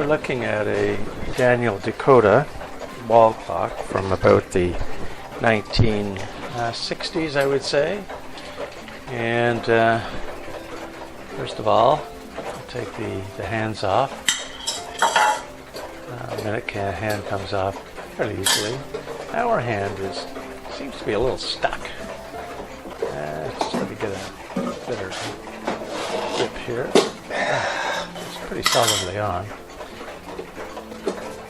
We're looking at a Daniel Dakota wall clock from about the 1960s, I would say. And first of all, I'll take the hands off. The minute hand comes off fairly easily. Our hand seems to be a little stuck. Just let me get a better grip here. It's pretty solidly on.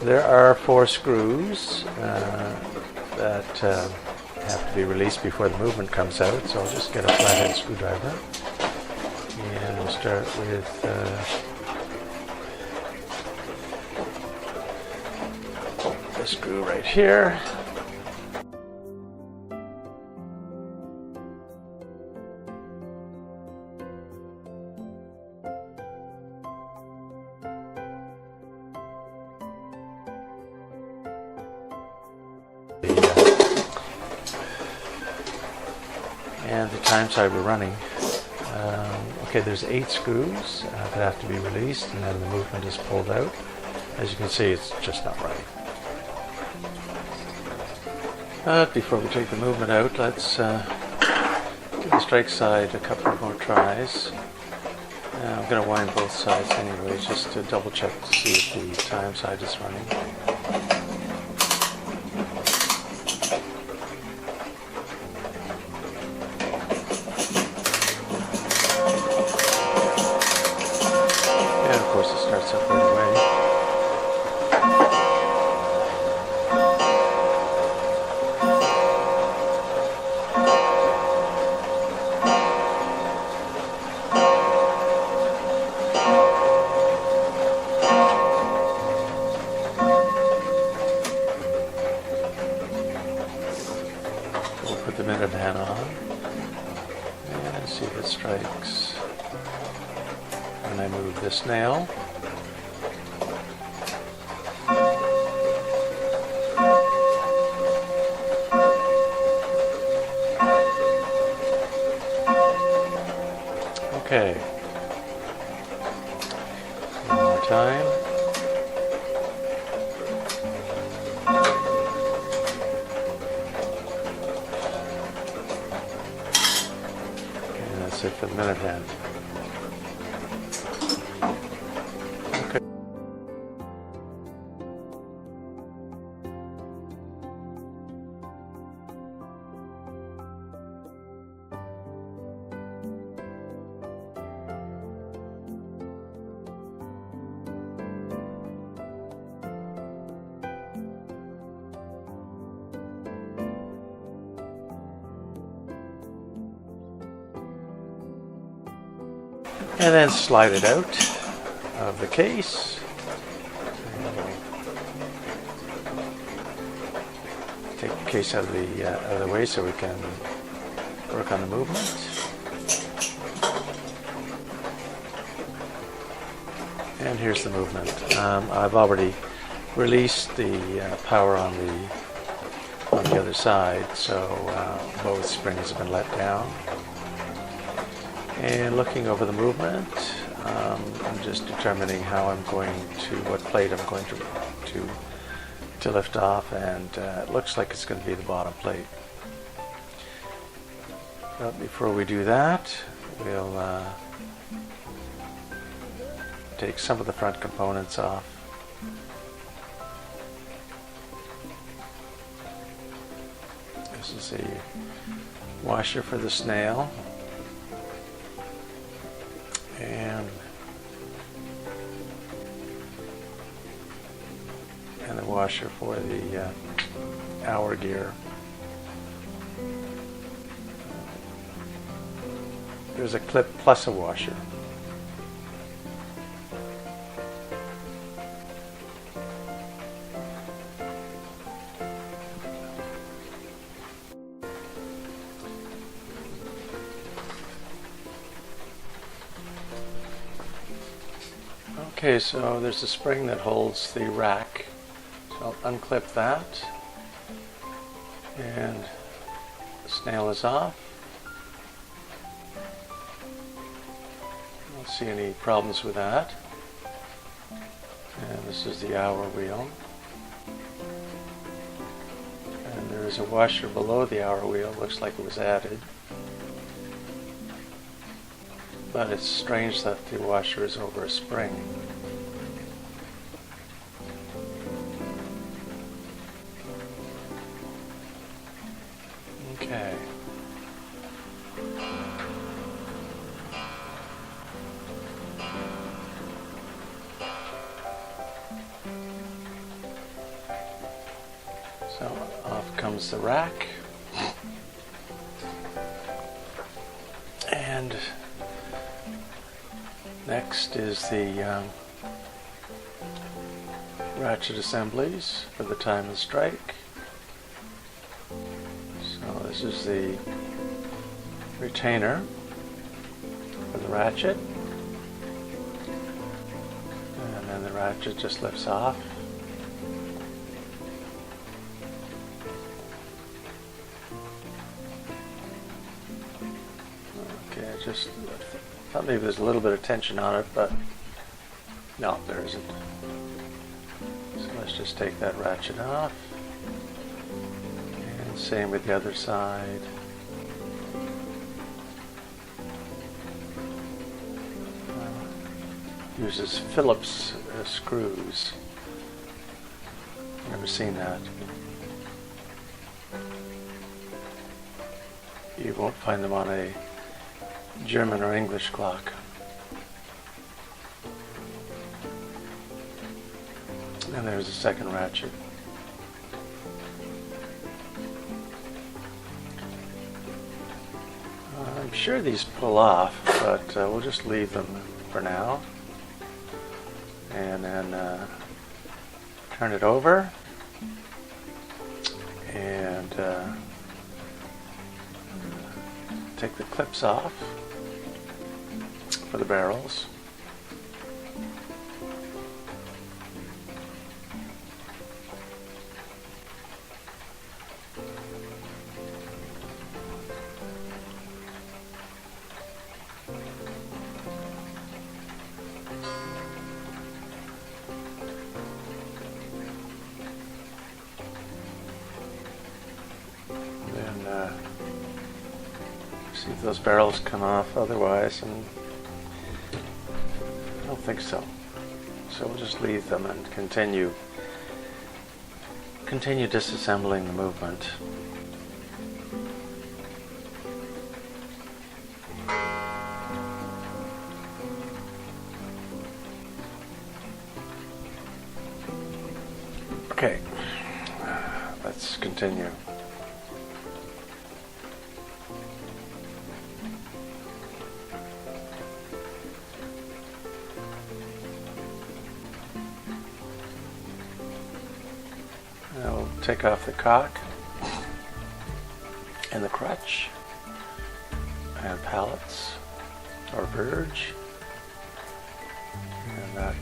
There are 4 screws that have to be released before the movement comes out, so I'll just get a flathead screwdriver. And we'll start with the screw right here. And the time side we're running. Okay, there's 8 screws that have to be released, and then the movement is pulled out. As you can see, it's just not running. But before we take the movement out, let's give the strike side a couple more tries. I'm going to wind both sides anyway, just to double check to see if the time side is running. Starts up right away. We'll put the minute hand on and see if it strikes. And I move this nail. Okay. One more time. And that's it for the minute hand. Okay. And then slide it out of the case. Take the case out of the way so we can work on the movement. And here's the movement. I've already released the power on the other side, so both springs have been let down. And looking over the movement, I'm just determining what plate I'm going to lift off, and it looks like it's going to be the bottom plate. But before we do that, we'll take some of the front components off. This is a washer for the snail. And a washer for the hour gear. There's a clip plus a washer. Okay, so there's a spring that holds the rack. So I'll unclip that, and the snail is off. I don't see any problems with that. And This is the hour wheel. And there is a washer below the hour wheel. Looks like it was added. But it's strange that the washer is over a spring. Okay. So off comes the rack. And next is the ratchet assemblies for the time and strike. So this is the retainer for the ratchet. And then the ratchet just lifts off. Okay, just thought maybe there's a little bit of tension on it, but no, there isn't. So let's just take that ratchet off. And same with the other side. Uses Phillips screws. Never seen that. You won't find them on a German or English clock. And there's a second ratchet. I'm sure these pull off, but we'll just leave them for now. And then turn it over. And take the clips off for the barrels. Then see if those barrels come off otherwise, and I don't think so. So we'll just leave them and continue disassembling the movement. Okay, let's continue. Now we'll take off the cock and the crutch and pallets or verge, and that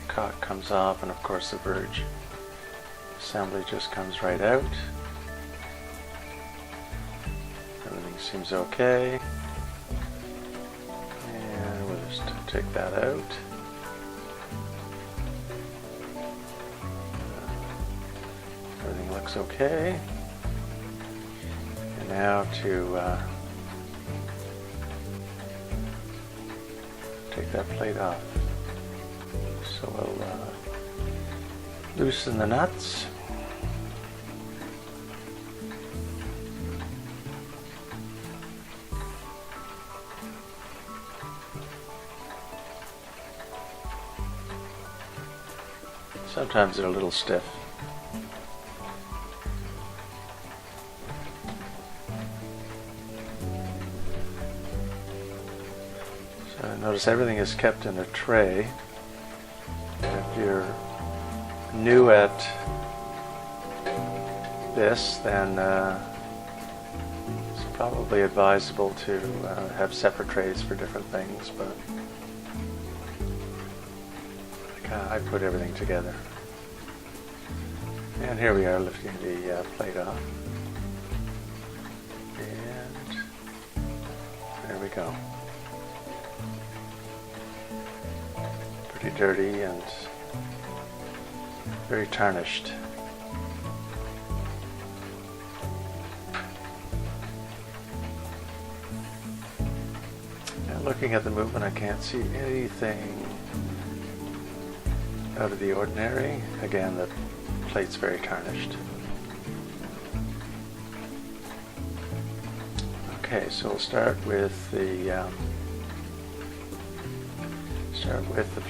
cock comes off, and of course the verge assembly just comes right out. Everything seems okay, and we'll just take that out. Everything looks okay. And now to take that plate off. So we'll loosen the nuts. Sometimes they're a little stiff. So notice everything is kept in a tray. If you're new at this, then it's probably advisable to have separate trays for different things, but I put everything together. And here we are lifting the plate off. And there we go. Pretty dirty and very tarnished. And looking at the movement, I can't see anything out of the ordinary. Again, the plate's very tarnished. Okay, so we'll start with the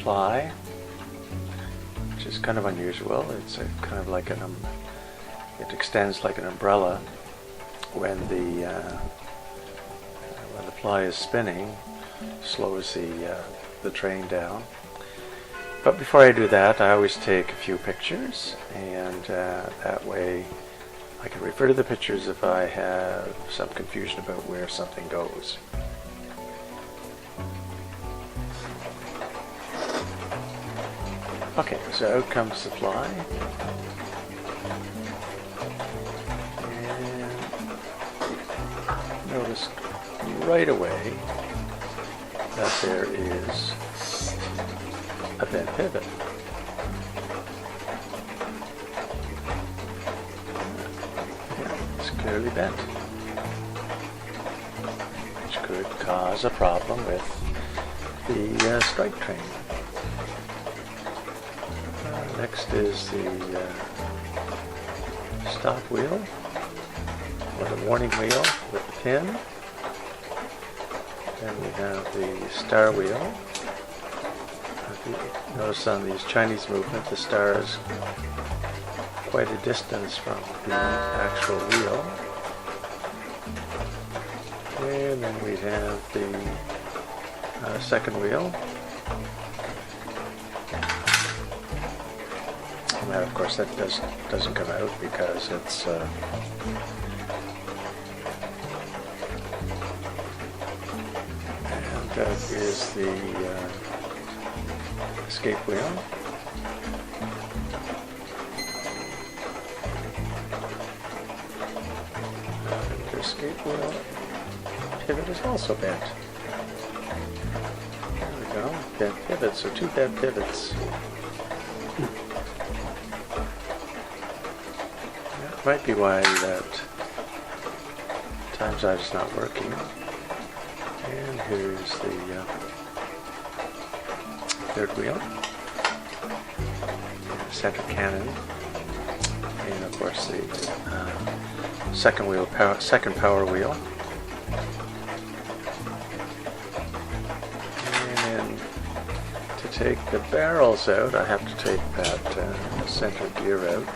fly, which is kind of unusual. It's kind of like it extends like an umbrella when the fly is spinning, slows the train down. But before I do that, I always take a few pictures, and that way I can refer to the pictures if I have some confusion about where something goes. Okay, so out comes the fly, and notice right away that there is a bent pivot. It's clearly bent, which could cause a problem with the strike train. Next is the stop wheel, or the warning wheel with the pin. Then we have the star wheel. If you notice on these Chinese movements, the star is quite a distance from the actual wheel. And then we have the second wheel. And that, of course, that doesn't come out because it's and that is the escape wheel. And the escape wheel pivot is also bent. There we go, bent pivot. So two bent pivots. Might be why that time side is not working. And here's the third wheel, center cannon, and of course the second power wheel. And to take the barrels out, I have to take that center gear out.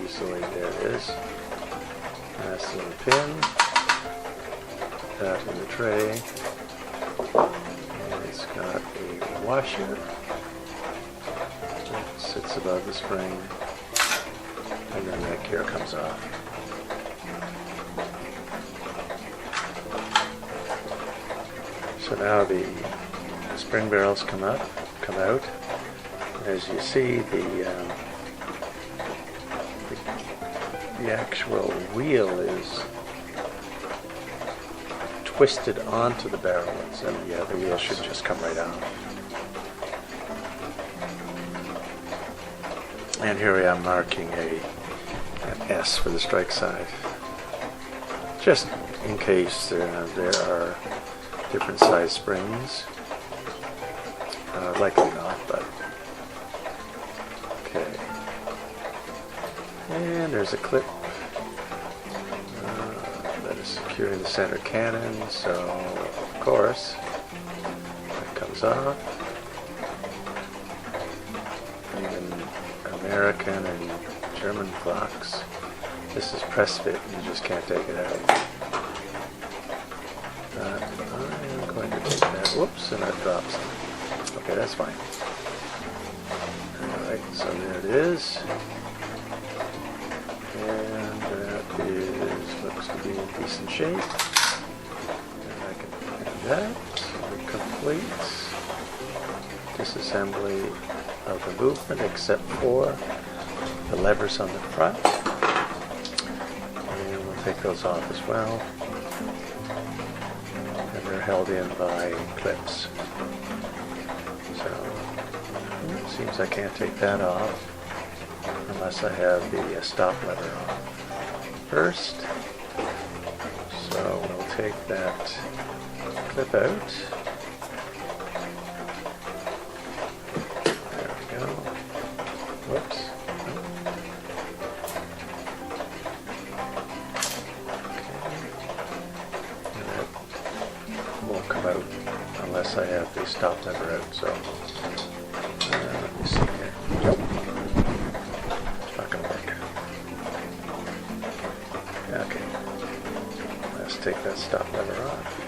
Easily, there it is. That's the pin. That in the tray. And it's got a washer that sits above the spring. And then that gear comes off. So now the spring barrels come out. As you see, the actual wheel is twisted onto the barrel, so yeah, the wheel should just come right out. And here I am marking an S for the strike side, just in case there are different size springs. Likely not, but okay. And there's a clip that is securing the center cannon, so of course that comes off. Even American and German clocks, this is press fit, you just can't take it out. I'm going to take that, whoops, and that drops. Okay, that's fine. Alright, so there it is. And that looks to be in decent shape. And I can add that. So it completes disassembly of the movement except for the levers on the front. And we'll take those off as well. And they're held in by clips. So it seems I can't take that off unless I have the stop lever on first. So we'll take that clip out. There we go. Whoops. Okay. And that won't come out unless I have the stop lever out. So let me see here. Nope. It's not going to work. Okay. Let's take that stop lever off.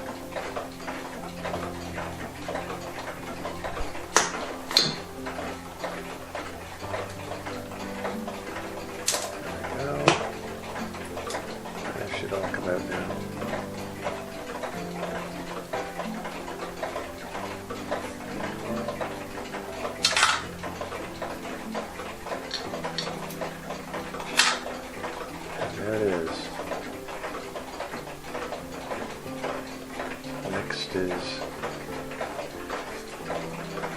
There we go. That should all come out now. There it is. Next is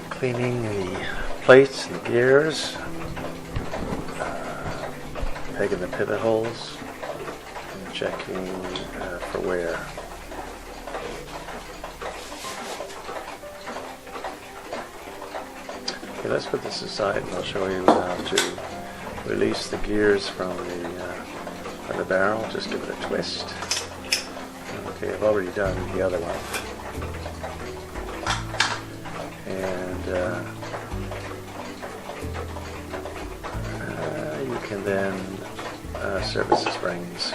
cleaning the plates and gears, pegging the pivot holes, and checking for wear. Okay, let's put this aside and I'll show you how to release the gears from the barrel. Just give it a twist. Okay, I've already done the other one. And you can then service the springs.